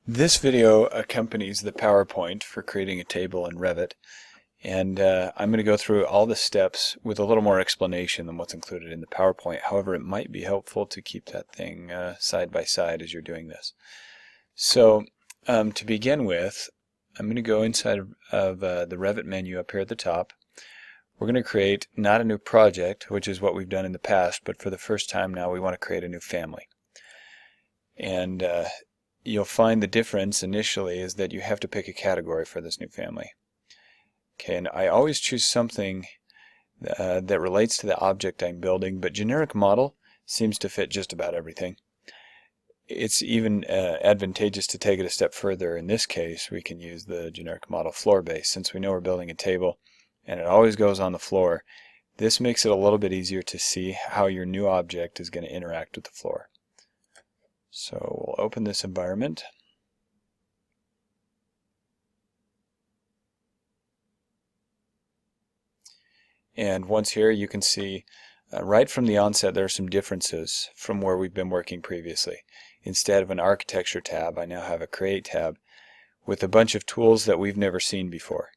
This video accompanies the PowerPoint for creating a table in Revit, and I'm going to go through all the steps with a little more explanation than what's included in the PowerPoint. However, it might be helpful to keep that thing side by side as you're doing this. So to begin with, I'm going to go inside of the Revit menu up here at the top. We're going to create not a new project, which is what we've done in the past, but for the first time now we want to create a new family. And you'll find the difference initially is that you have to pick a category for this new family. Okay, and I always choose something that relates to the object I'm building, but generic model seems to fit just about everything. It's even advantageous to take it a step further. In this case, we can use the generic model floor base. Since we know we're building a table and it always goes on the floor, this makes it a little bit easier to see how your new object is going to interact with the floor. So we'll open this environment. And once here you can see right from the onset there are some differences from where we've been working previously. Instead of an architecture tab, I now have a create tab with a bunch of tools that we've never seen before.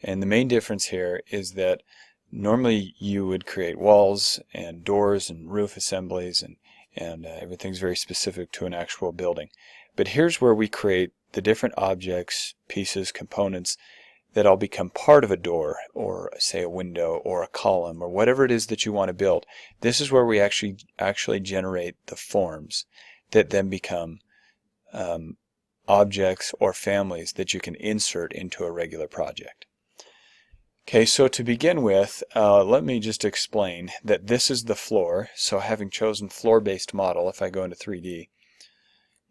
And the main difference here is that normally you would create walls and doors and roof assemblies and everything's very specific to an actual building. But here's where we create the different objects, pieces, components that all become part of a door or say a window or a column or whatever it is that you want to build. This is where we actually generate the forms that then become objects or families that you can insert into a regular project. Okay, so to begin with, let me just explain that this is the floor. So having chosen floor-based model, if I go into 3D,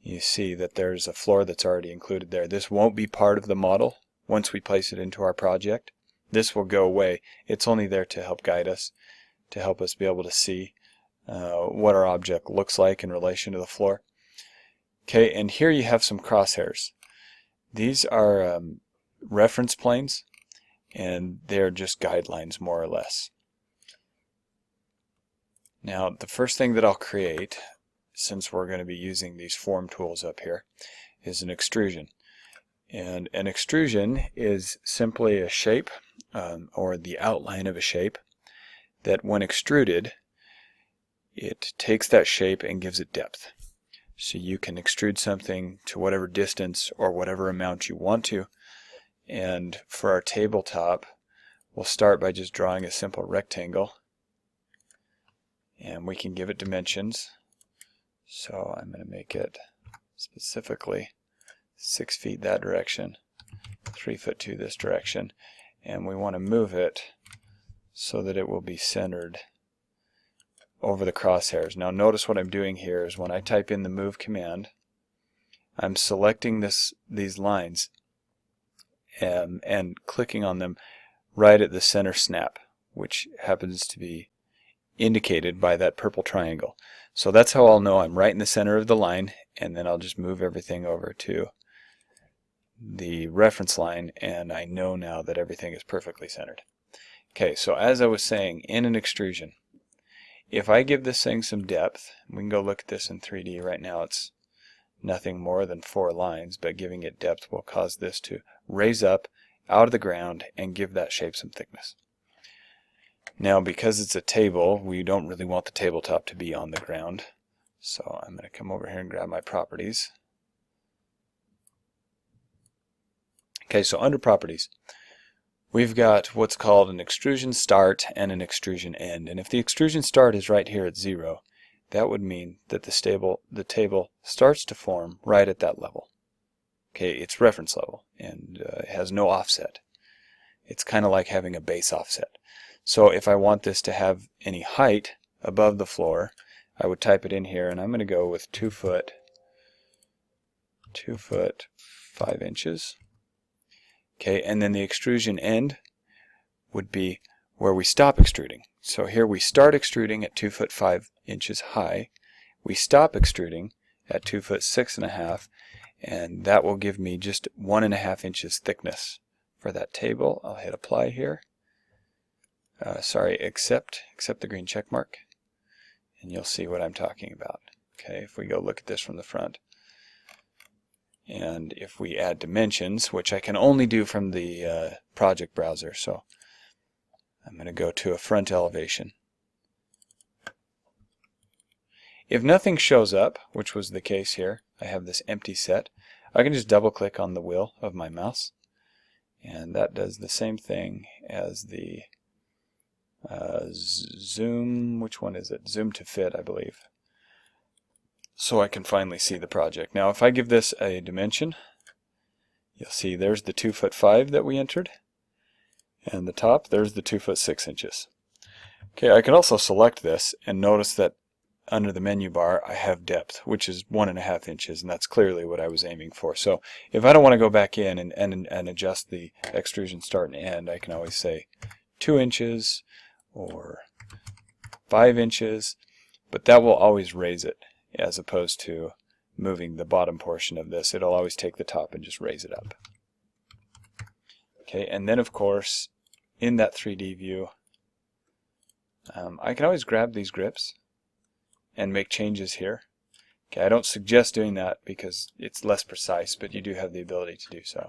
you see that there's a floor that's already included there. This won't be part of the model once we place it into our project. This will go away. It's only there to help guide us, to help us be able to see what our object looks like in relation to the floor. Okay, and here you have some crosshairs. These are reference planes, and they're just guidelines more or less. Now the first thing that I'll create, since we're going to be using these form tools up here, is an extrusion. And an extrusion is simply a shape or the outline of a shape that when extruded it takes that shape and gives it depth. So you can extrude something to whatever distance or whatever amount you want to. And for our tabletop, we'll start by just drawing a simple rectangle, and we can give it dimensions. So I'm going to make it specifically 6 feet that direction, 3'2" this direction, and we want to move it so that it will be centered over the crosshairs. Now notice what I'm doing here is when I type in the move command, I'm selecting these lines and clicking on them right at the center snap, which happens to be indicated by that purple triangle. So that's how I'll know I'm right in the center of the line, and then I'll just move everything over to the reference line, and I know now that everything is perfectly centered. Okay, so as I was saying, in an extrusion, if I give this thing some depth, we can go look at this in 3D. Right now it's nothing more than 4 lines, but giving it depth will cause this to raise up out of the ground and give that shape some thickness. Now because it's a table, we don't really want the tabletop to be on the ground, so I'm going to come over here and grab my properties. Okay, so under properties we've got what's called an extrusion start and an extrusion end, and if the extrusion start is right here at 0, that would mean that the table starts to form right at that level. Okay, it's reference level and it has no offset. It's kind of like having a base offset. So if I want this to have any height above the floor, I would type it in here, and I'm going to go with 2 foot 5 inches. Okay, and then the extrusion end would be where we stop extruding. So here we start extruding at 2 foot 5 inches high. We stop extruding at 2 foot 6.5, and that will give me just 1.5 inches thickness for that table. I'll hit apply here. Accept the green check mark, and you'll see what I'm talking about. Okay, if we go look at this from the front, And if we add dimensions, which I can only do from the project browser, so I'm going to go to a front elevation. If nothing shows up, which was the case here, I have this empty set, I can just double click on the wheel of my mouse, and that does the same thing as the zoom, which one is it? Zoom to fit, I believe. So I can finally see the project. Now if I give this a dimension, you'll see there's the 2'5" that we entered, and the top, there's the 2 foot 6 inches. Okay, I can also select this and notice that under the menu bar I have depth, which is 1.5 inches, and that's clearly what I was aiming for. So if I don't want to go back in and adjust the extrusion start and end, I can always say 2 inches or 5 inches, but that will always raise it, as opposed to moving the bottom portion of this. It'll always take the top and just raise it up. Okay, and then of course in that 3D view I can always grab these grips and make changes here. Okay, I don't suggest doing that because it's less precise, but you do have the ability to do so.